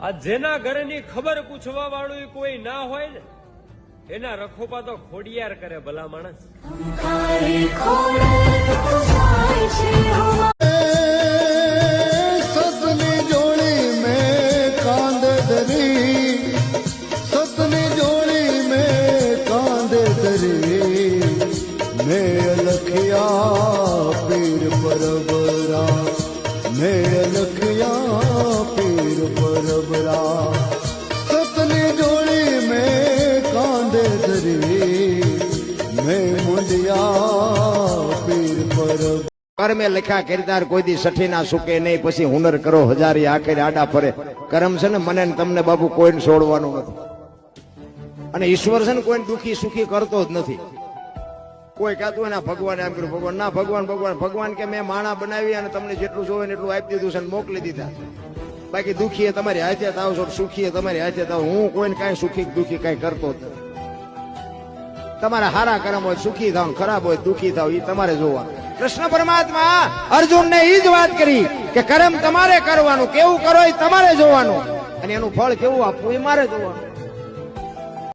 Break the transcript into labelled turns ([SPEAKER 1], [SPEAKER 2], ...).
[SPEAKER 1] આ જેના ઘરની ખબર પૂછવા વાળું કોઈ ના હોય ને એના રખોપા તો ખોડિયાર કરે ભલા માણસ।
[SPEAKER 2] સતની જોડી મેં કાંદ ધરી, સતની જોડી મેં કાંદ ધરી, મેં લખિયા પીર પરબરા, મેં લખિયા પીર પરબરા, સતની જોડી મેં કાંદ ધરી, મેં મુંડિયા પીર પરબરા।
[SPEAKER 3] કર્મે લખ્યા કિરદાર કોઈ દી સઠી ના સુકે નહીં, પછી હુનર કરો હજારી આખરે આડા ફરે। કર્મ છે ને મને ને તમને બાબુ કોઈને છોડવાનું નથી, અને ઈશ્વર છે ને કોઈને દુખી સુખી કરતો જ નથી। કોઈ કહેતું હોય ને ભગવાન એમ કર્યું, ભગવાન ના, ભગવાન ભગવાન ભગવાન કે મેં માણા બનાવી અને તમને જેટલું જોવે ને એટલું આપી દીધું છે ને મોકલી દીધા, બાકી દુખી એ તમારી હાથે થાવ છો, સુખી એ તમારી હાથે થાવ। હું કોઈને કાંઈ સુખી દુખી કાંઈ કરતો જ નથી। તમારા હારા કર્મ હોય સુખી થાવ, ખરાબ હોય દુખી થાવ, એ તમારે જોવાનું। કૃષ્ણ પરમાત્મા અર્જુન ને ઈ જ વાત કરી કે કર્મ તમારે કરવાનું, કેવું કરો એ તમારે જોવાનું, અને એનું ફળ કેવું આપવું એ મારે જોવાનું।